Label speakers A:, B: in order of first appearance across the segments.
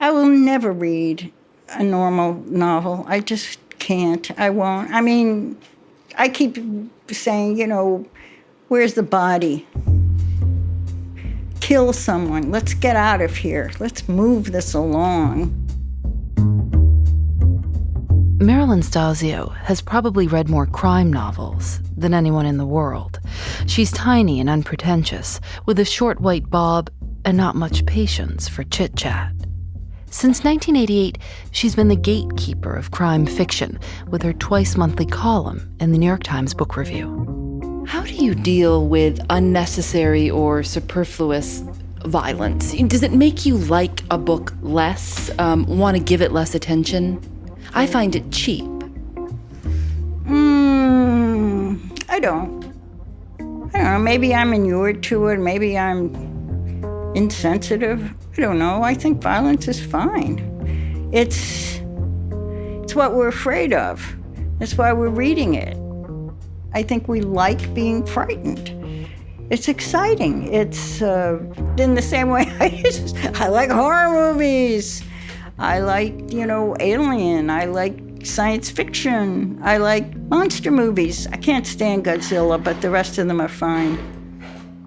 A: I will never read a normal novel. I just can't. I won't. I mean, I keep saying, where's the body? Kill someone. Let's get out of here. Let's move this along.
B: Marilyn Stasio has probably read more crime novels than anyone in the world. She's tiny and unpretentious, with a short white bob and not much patience for chit-chat. Since 1988, she's been the gatekeeper of crime fiction with her twice-monthly column in the New York Times Book Review. How do you deal with unnecessary or superfluous violence? Does it make you like a book less, want to give it less attention? I find it cheap.
A: I don't know. Maybe I'm inured to it. Maybe I'm insensitive. I don't know. I think violence is fine. It's what we're afraid of. That's why we're reading it. I think we like being frightened. It's exciting. It's in the same way I like horror movies. I like, Alien. I like science fiction. I like monster movies. I can't stand Godzilla, but the rest of them are fine.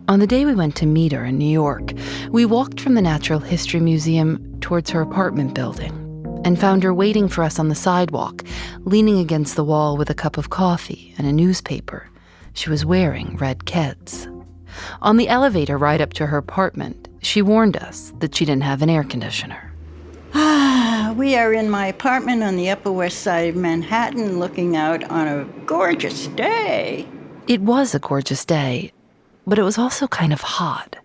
B: On the day we went to meet her in New York, we walked from the Natural History Museum towards her apartment building and found her waiting for us on the sidewalk, leaning against the wall with a cup of coffee and a newspaper. She was wearing red Keds. On the elevator ride up to her apartment, she warned us that she didn't have an air conditioner.
A: We are in my apartment on the Upper West Side of Manhattan, looking out on a gorgeous day.
B: It was a gorgeous day, but it was also kind of hot.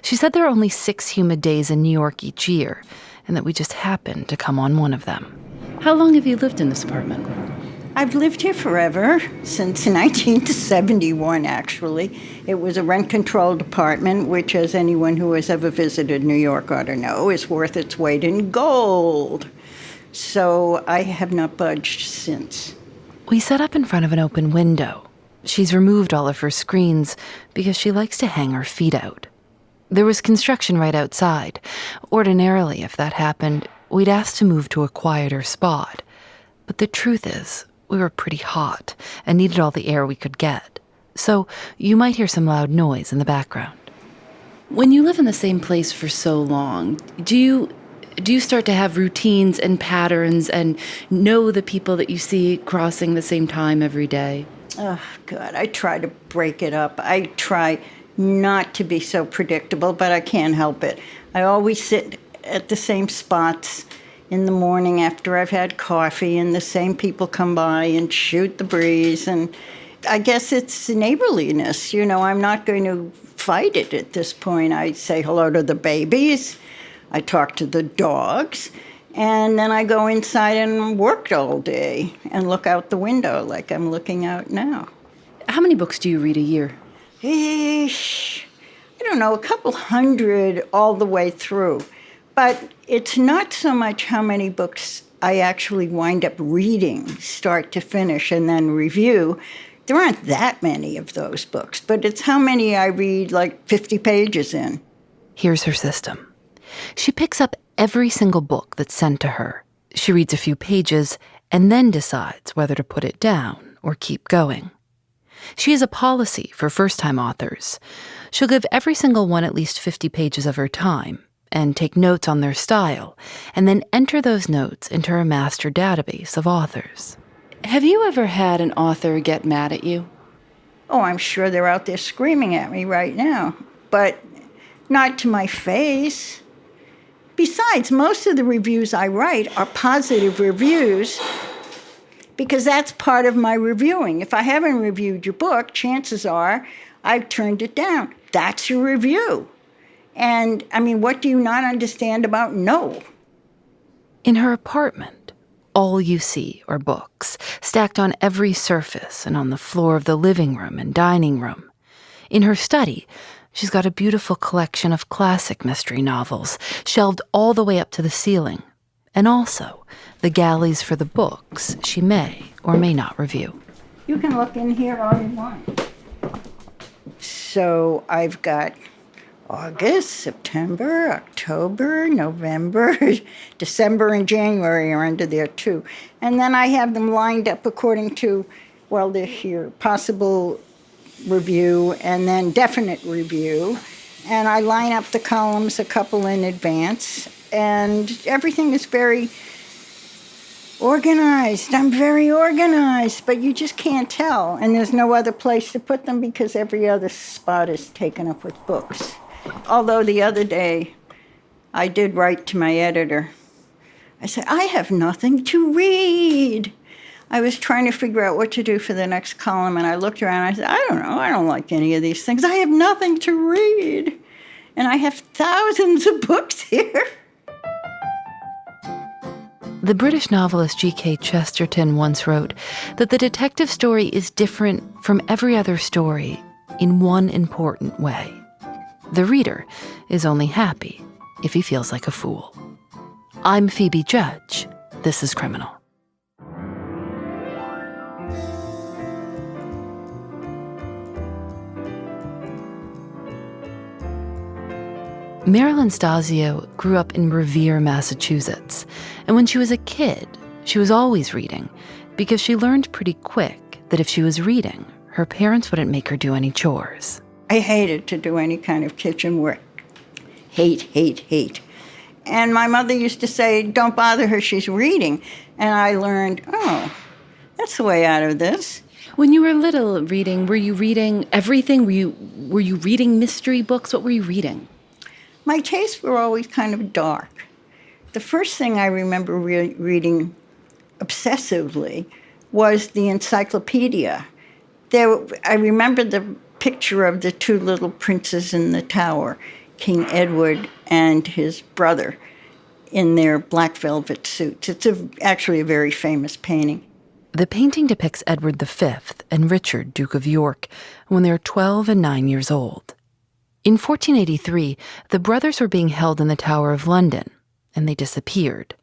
B: She said there are only 6 humid days in New York each year, and that we just happened to come on one of them. How long have you lived in this apartment?
A: I've lived here forever, since 1971, actually. It was a rent-controlled apartment, which, as anyone who has ever visited New York ought to know, is worth its weight in gold. So I have not budged since.
B: We sat up in front of an open window. She's removed all of her screens because she likes to hang her feet out. There was construction right outside. Ordinarily, if that happened, we'd ask to move to a quieter spot. But the truth is, we were pretty hot and needed all the air we could get. So you might hear some loud noise in the background. When you live in the same place for so long, do you start to have routines and patterns and know the people that you see crossing the same time every day?
A: Oh, God, I try to break it up. I try not to be so predictable, but I can't help it. I always sit at the same spots in the morning after I've had coffee, and the same people come by and shoot the breeze. And I guess it's neighborliness. I'm not going to fight it at this point. I say hello to the babies. I talk to the dogs. And then I go inside and work all day and look out the window like I'm looking out now.
B: How many books do you read a year?
A: I don't know, a couple hundred all the way through. But it's not so much how many books I actually wind up reading, start to finish, and then review. There aren't that many of those books, but it's how many I read, like 50 pages in.
B: Here's her system. She picks up every single book that's sent to her. She reads a few pages and then decides whether to put it down or keep going. She has a policy for first-time authors. She'll give every single one at least 50 pages of her time and take notes on their style, and then enter those notes into her master database of authors. Have you ever had an author get mad at you?
A: Oh, I'm sure they're out there screaming at me right now, but not to my face. Besides, most of the reviews I write are positive reviews because that's part of my reviewing. If I haven't reviewed your book, chances are I've turned it down. That's your review. And, what do you not understand about no?
B: In her apartment, all you see are books, stacked on every surface and on the floor of the living room and dining room. In her study, she's got a beautiful collection of classic mystery novels, shelved all the way up to the ceiling, and also the galleys for the books she may or may not review.
A: You can look in here all you want. So I've got August, September, October, November, December and January are under there too. And then I have them lined up according to, well, this year, possible review and then definite review. And I line up the columns a couple in advance. And everything is very organized. I'm very organized, but you just can't tell. And there's no other place to put them because every other spot is taken up with books. Although the other day, I did write to my editor. I said, I have nothing to read. I was trying to figure out what to do for the next column, and I looked around and I said, I don't know, I don't like any of these things. I have nothing to read. And I have thousands of books here.
B: The British novelist G.K. Chesterton once wrote that the detective story is different from every other story in one important way. The reader is only happy if he feels like a fool. I'm Phoebe Judge. This is Criminal. Marilyn Stasio grew up in Revere, Massachusetts, and when she was a kid, she was always reading because she learned pretty quick that if she was reading, her parents wouldn't make her do any chores.
A: I hated to do any kind of kitchen work. Hate. And my mother used to say, don't bother her, she's reading. And I learned, oh, that's the way out of this.
C: When you were little reading, were you reading everything? Were you reading mystery books? What were you reading?
A: My tastes were always kind of dark. The first thing I remember reading obsessively was the encyclopedia. I remember the picture of the two little princes in the tower, King Edward and his brother, in their black velvet suits. It's actually a very famous painting.
B: The painting depicts Edward V and Richard, Duke of York, when they are 12 and 9 years old. In 1483, the brothers were being held in the Tower of London, and they disappeared.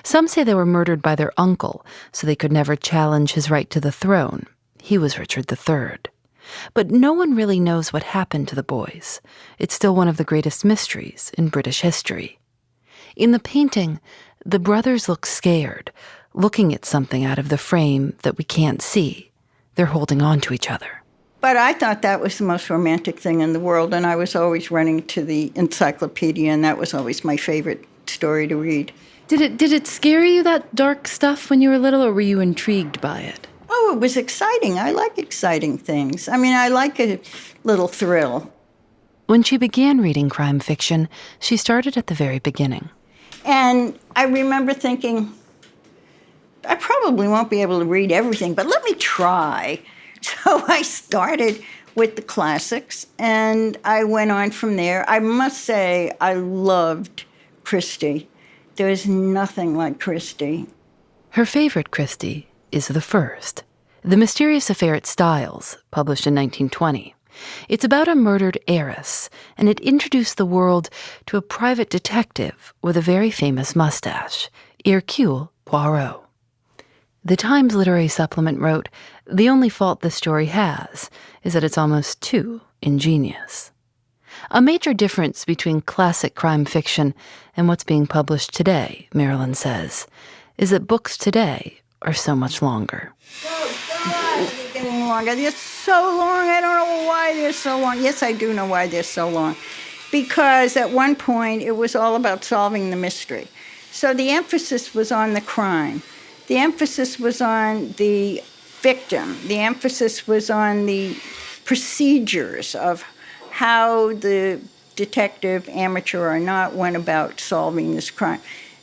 B: Some say they were murdered by their uncle, so they could never challenge his right to the throne. He was Richard III. But no one really knows what happened to the boys. It's still one of the greatest mysteries in British history. In the painting, the brothers look scared, looking at something out of the frame that we can't see. They're holding on to each other.
A: But I thought that was the most romantic thing in the world, and I was always running to the encyclopedia, and that was always my favorite story to read.
C: Did it scare you, that dark stuff, when you were little, or were you intrigued by it?
A: Oh, it was exciting. I like exciting things. I mean, I like a little thrill.
B: When she began reading crime fiction, she started at the very beginning.
A: And I remember thinking, I probably won't be able to read everything, but let me try. So I started with the classics, and I went on from there. I must say, I loved Christie. There is nothing like Christie.
B: Her favorite Christie is the first, The Mysterious Affair at Styles, published in 1920. It's about a murdered heiress, and it introduced the world to a private detective with a very famous mustache, Hercule Poirot. The Times Literary Supplement wrote, "The only fault this story has is that it's almost too ingenious." A major difference between classic crime fiction and what's being published today, Marilyn says, is that books today are so much longer.
A: Oh, God, they're getting longer. They're so long. I don't know why they're so long. Yes, I do know why they're so long. Because at one point, it was all about solving the mystery. So the emphasis was on the crime. The emphasis was on the victim. The emphasis was on the procedures of how the detective, amateur or not, went about solving this crime.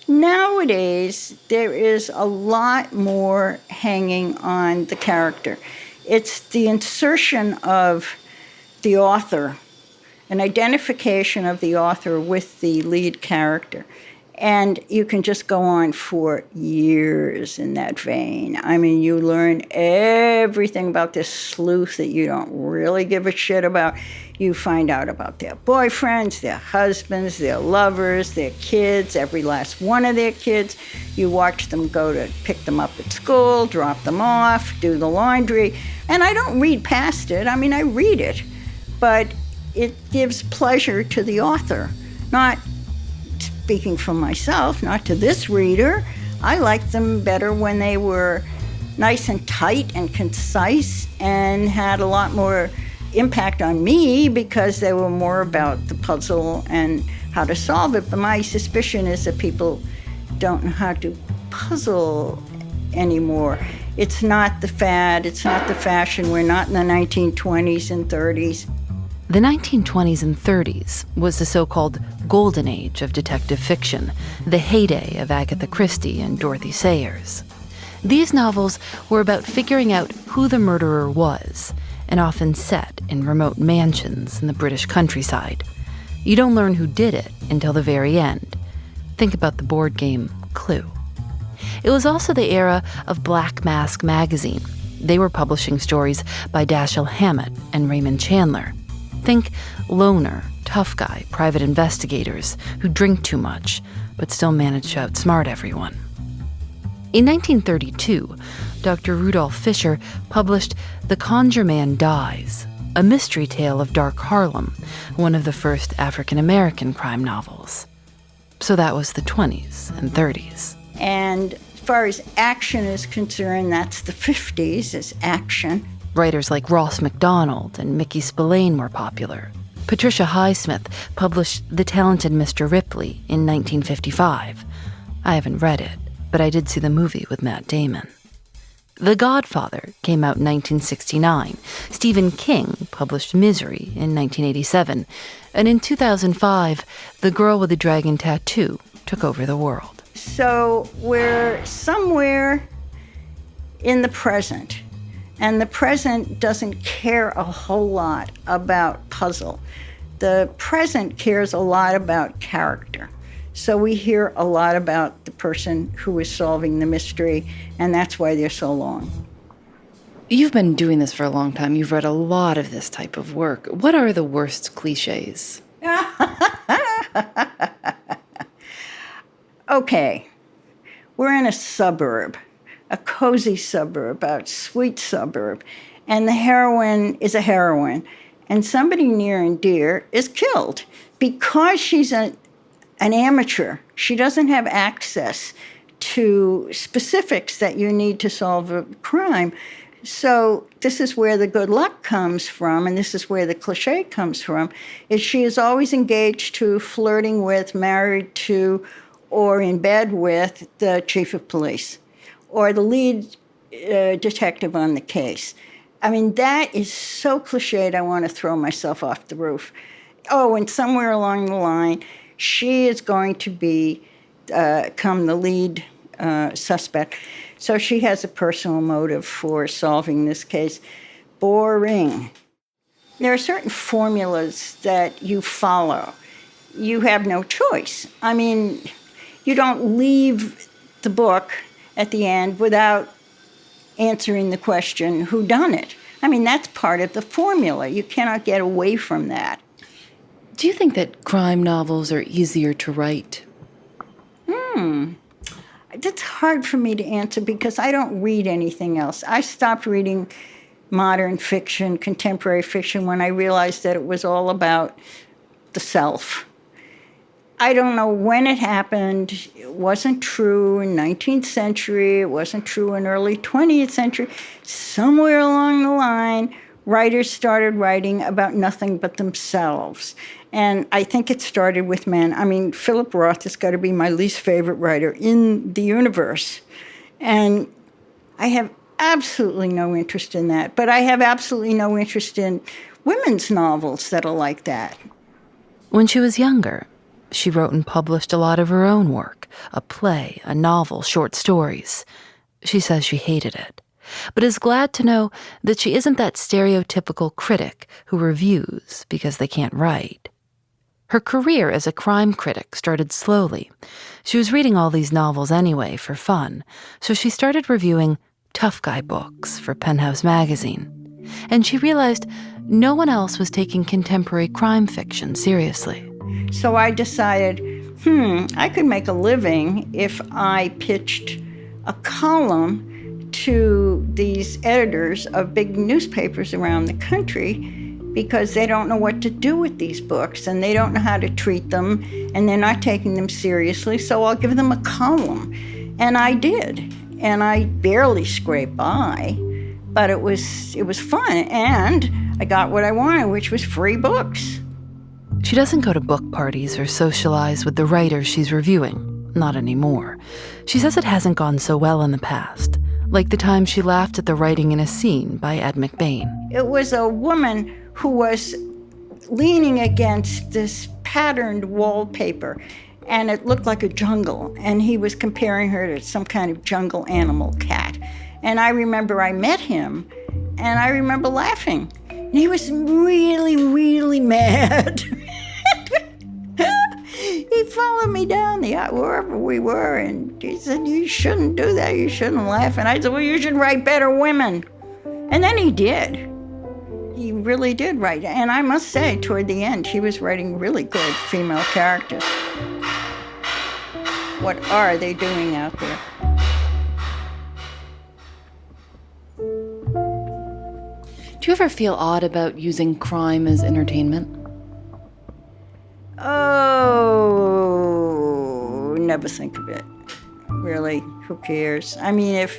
A: Nowadays, there is a lot more hanging on the character. It's the insertion of the author, an identification of the author with the lead character. And you can just go on for years in that vein. I mean, you learn everything about this sleuth that you don't really give a shit about. You find out about their boyfriends, their husbands, their lovers, their kids, every last one of their kids. You watch them go to pick them up at school, drop them off, do the laundry. And I don't read past it. I mean, I read it. But it gives pleasure to the author. Not speaking for myself, not to this reader. I liked them better when they were nice and tight and concise and had a lot more impact on me because they were more about the puzzle and how to solve it. But my suspicion is that people don't know how to puzzle anymore. It's not the fad, it's not the fashion. We're not in the 1920s and 30s.
B: The 1920s and 30s was the so-called golden age of detective fiction, the heyday of Agatha Christie and Dorothy Sayers. These novels were about figuring out who the murderer was, and often set in remote mansions in the British countryside. You don't learn who did it until the very end. Think about the board game Clue. It was also the era of Black Mask magazine. They were publishing stories by Dashiell Hammett and Raymond Chandler. Think loner, tough guy, private investigators who drink too much, but still manage to outsmart everyone. In 1932, Dr. Rudolph Fisher published The Conjure Man Dies, a mystery tale of dark Harlem, one of the first African-American crime novels. So that was the 20s and 30s.
A: And as far as action is concerned, that's the 50s is action.
B: Writers like Ross MacDonald and Mickey Spillane were popular. Patricia Highsmith published The Talented Mr. Ripley in 1955. I haven't read it, but I did see the movie with Matt Damon. The Godfather came out in 1969. Stephen King published Misery in 1987. And in 2005, The Girl with the Dragon Tattoo took over the world.
A: So we're somewhere in the present, and the present doesn't care a whole lot about puzzle. The present cares a lot about character. So we hear a lot about the person who is solving the mystery, and that's why they're so long.
C: You've been doing this for a long time. You've read a lot of this type of work. What are the worst cliches?
A: Okay, we're in a suburb, a cozy suburb, a sweet suburb, and the heroine is a heroine, and somebody near and dear is killed because she's an amateur. She doesn't have access to specifics that you need to solve a crime. So this is where the good luck comes from, and this is where the cliche comes from, is she is always engaged to, flirting with, married to, or in bed with the chief of police or the lead detective on the case. I mean, that is so cliched, I want to throw myself off the roof. Oh, and somewhere along the line, she is going to become the lead suspect. So she has a personal motive for solving this case. Boring. There are certain formulas that you follow. You have no choice. I mean, you don't leave the book at the end without answering the question, who done it? I mean, that's part of the formula. You cannot get away from that.
C: Do you think that crime novels are easier to write?
A: That's hard for me to answer because I don't read anything else. I stopped reading modern fiction, contemporary fiction, when I realized that it was all about the self. I don't know when it happened. It wasn't true in 19th century. It wasn't true in early 20th century. Somewhere along the line, writers started writing about nothing but themselves. And I think it started with men. I mean, Philip Roth has got to be my least favorite writer in the universe. And I have absolutely no interest in that. But I have absolutely no interest in women's novels that are like that.
B: When she was younger, she wrote and published a lot of her own work, a play, a novel, short stories. She says she hated it, but is glad to know that she isn't that stereotypical critic who reviews because they can't write. Her career as a crime critic started slowly. She was reading all these novels anyway for fun, so she started reviewing tough guy books for Penthouse magazine. And she realized no one else was taking contemporary crime fiction seriously.
A: So I decided, I could make a living if I pitched a column to these editors of big newspapers around the country because they don't know what to do with these books, and they don't know how to treat them, and they're not taking them seriously, so I'll give them a column. And I did, and I barely scraped by, but it was fun, and I got what I wanted, which was free books.
B: She doesn't go to book parties or socialize with the writers she's reviewing, not anymore. She says it hasn't gone so well in the past, like the time she laughed at the writing in a scene by Ed McBain.
A: It was a woman who was leaning against this patterned wallpaper, and it looked like a jungle, and he was comparing her to some kind of jungle animal cat. And I remember I met him, and I remember laughing. And he was really, really mad. He followed me down the aisle, wherever we were, and he said, "You shouldn't do that, you shouldn't laugh." And I said, "Well, you should write better women." And then he did. He really did write. And I must say, toward the end, he was writing really good female characters. What are they doing out there?
C: Do you ever feel odd about using crime as entertainment?
A: Oh, never think of it. Really, who cares? I mean, if,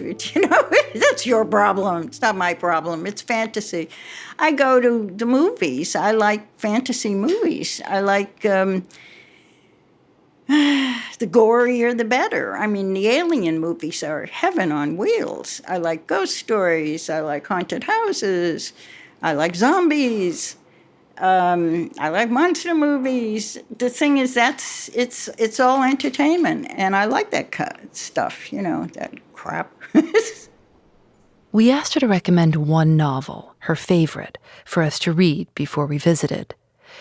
A: that's your problem. It's not my problem. It's fantasy. I go to the movies. I like fantasy movies. I like, the gorier, the better. I mean, the alien movies are heaven on wheels. I like ghost stories. I like haunted houses. I like zombies. I like monster movies. The thing is, it's all entertainment, and I like that stuff, that crap.
B: We asked her to recommend one novel, her favorite, for us to read before we visited.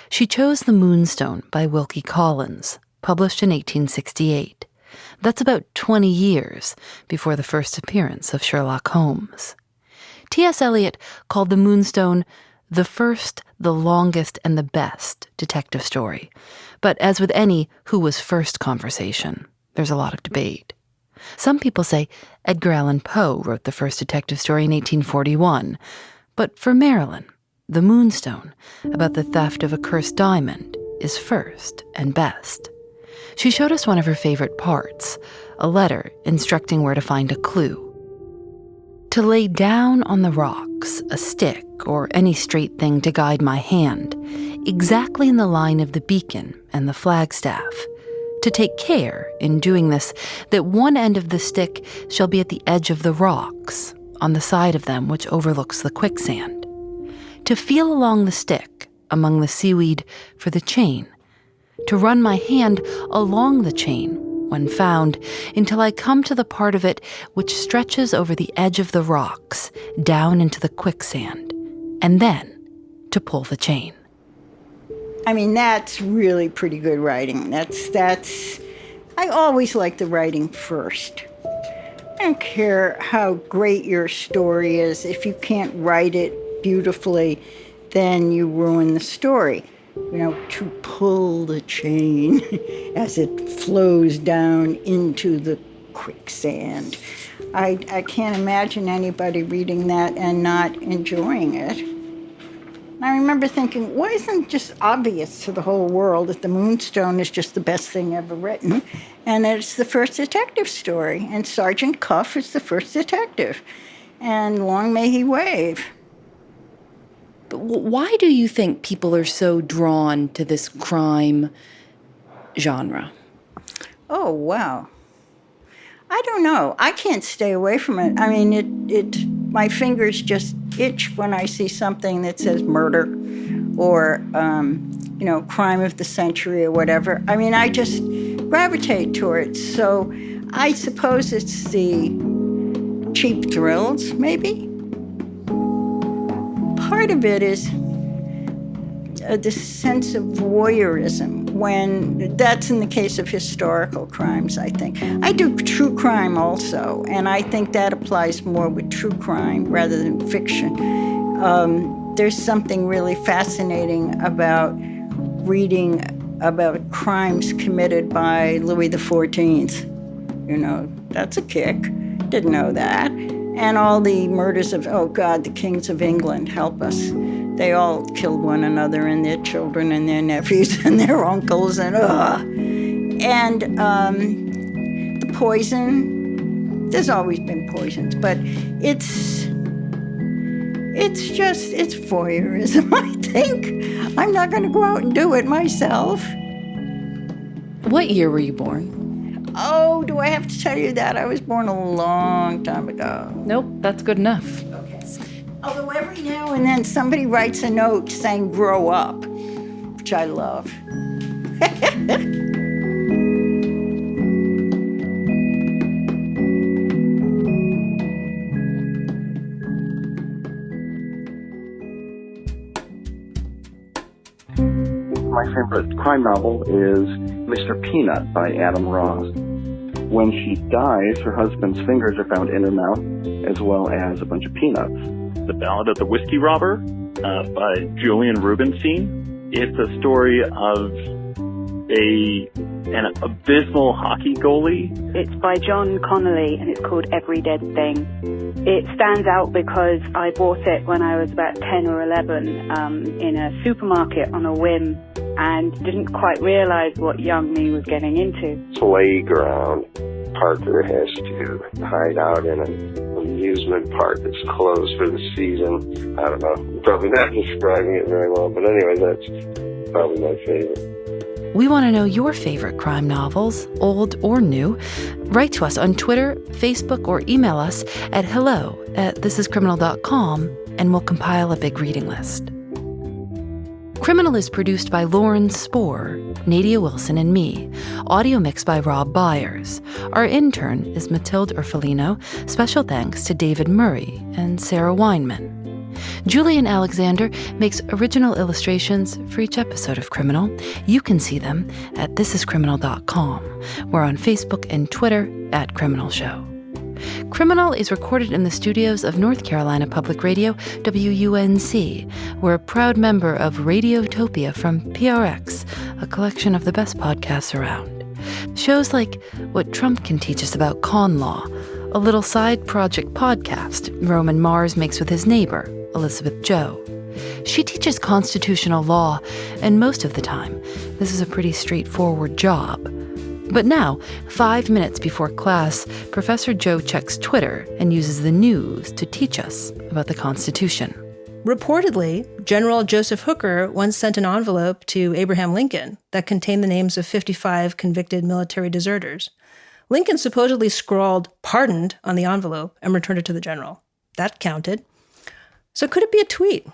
B: She chose The Moonstone by Wilkie Collins, published in 1868. That's about 20 years before the first appearance of Sherlock Holmes. T.S. Eliot called The Moonstone the first, the longest, and the best detective story. But as with any who was first conversation, there's a lot of debate. Some people say Edgar Allan Poe wrote the first detective story in 1841. But for Marilyn, The Moonstone, about the theft of a cursed diamond, is first and best. She showed us one of her favorite parts, a letter instructing where to find a clue. To lay down on the rocks a stick or any straight thing to guide my hand, exactly in the line of the beacon and the flagstaff. To take care, in doing this, that one end of the stick shall be at the edge of the rocks, on the side of them which overlooks the quicksand. To feel along the stick, among the seaweed, for the chain. To run my hand along the chain, when found, until I come to the part of it which stretches over the edge of the rocks, down into the quicksand, and then to pull the chain.
A: I mean, that's really pretty good writing. I always like the writing first. I don't care how great your story is. If you can't write it beautifully, then you ruin the story. To pull the chain as it flows down into the quicksand. I can't imagine anybody reading that and not enjoying it. I remember thinking, why isn't it just obvious to the whole world that The Moonstone is just the best thing ever written? And it's the first detective story, and Sergeant Cuff is the first detective. And long may he wave.
C: But why do you think people are so drawn to this crime genre?
A: Oh, wow. I don't know. I can't stay away from it. I mean, my fingers just itch when I see something that says murder or, crime of the century or whatever. I mean, I just gravitate towards. So I suppose it's the cheap thrills, maybe. Part of it is the sense of voyeurism, when that's in the case of historical crimes, I think. I do true crime also, and I think that applies more with true crime rather than fiction. There's something really fascinating about reading about crimes committed by Louis XIV. That's a kick. Didn't know that. And all the murders of, the kings of England, help us. They all killed one another and their children and their nephews and their uncles and the poison. There's always been poisons, but it's voyeurism, I think. I'm not going to go out and do it myself.
C: What year were you born?
A: Oh, do I have to tell you that? I was born a long time ago.
C: Nope, that's good enough.
A: Okay. Although every now and then somebody writes a note saying grow up, which I love.
D: My favorite crime novel is Mr. Peanut by Adam Ross. When she dies, her husband's fingers are found in her mouth, as well as a bunch of peanuts.
E: The Ballad of the Whiskey Robber by Julian Rubinstein. It's a story of an abysmal hockey goalie.
F: It's by John Connolly, and it's called Every Dead Thing. It stands out because I bought it when I was about 10 or 11 in a supermarket on a whim, and didn't quite realize what young me was getting into.
G: Playground. Parker has to hide out in an amusement park that's closed for the season. I don't know, probably not describing it very well, but anyway, that's probably my favorite.
B: We want to know your favorite crime novels, old or new. Write to us on Twitter, Facebook, or email us at hello@thisiscriminal.com, and we'll compile a big reading list. Criminal is produced by Lauren Spohr, Nadia Wilson, and me. Audio mixed by Rob Byers. Our intern is Matilde Urfolino. Special thanks to David Murray and Sarah Weinman. Julian Alexander makes original illustrations for each episode of Criminal. You can see them at thisiscriminal.com. We're on Facebook and Twitter @Criminal Show. Criminal is recorded in the studios of North Carolina Public Radio, WUNC. We're a proud member of Radiotopia from PRX, a collection of the best podcasts around. Shows like What Trump Can Teach Us About Con Law, a little side project podcast Roman Mars makes with his neighbor, Elizabeth Joe. She teaches constitutional law, and most of the time, this is a pretty straightforward job. But now, 5 minutes before class, Professor Joe checks Twitter and uses the news to teach us about the Constitution.
H: Reportedly, General Joseph Hooker once sent an envelope to Abraham Lincoln that contained the names of 55 convicted military deserters. Lincoln supposedly scrawled "pardoned" on the envelope and returned it to the general. That counted. So could it be a tweet?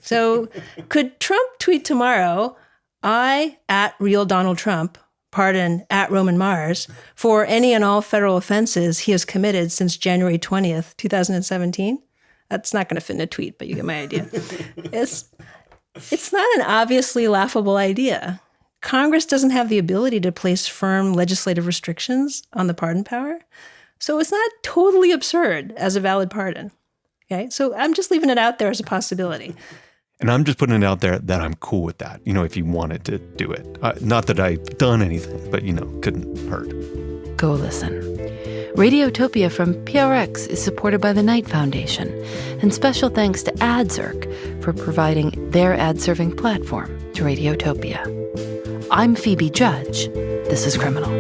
H: So could Trump tweet tomorrow, "I, @real Donald Trump, pardon @Roman Mars for any and all federal offenses he has committed since January 20th, 2017? That's not going to fit in a tweet, but you get my idea. It's not an obviously laughable idea. Congress doesn't have the ability to place firm legislative restrictions on the pardon power. So it's not totally absurd as a valid pardon. Okay, so I'm just leaving it out there as a possibility.
I: And I'm just putting it out there that I'm cool with that, if you wanted to do it. Not that I've done anything, but, couldn't hurt.
B: Go listen. Radiotopia from PRX is supported by the Knight Foundation, and special thanks to Jahzzar for providing their ad-serving platform to Radiotopia. I'm Phoebe Judge. This is Criminal.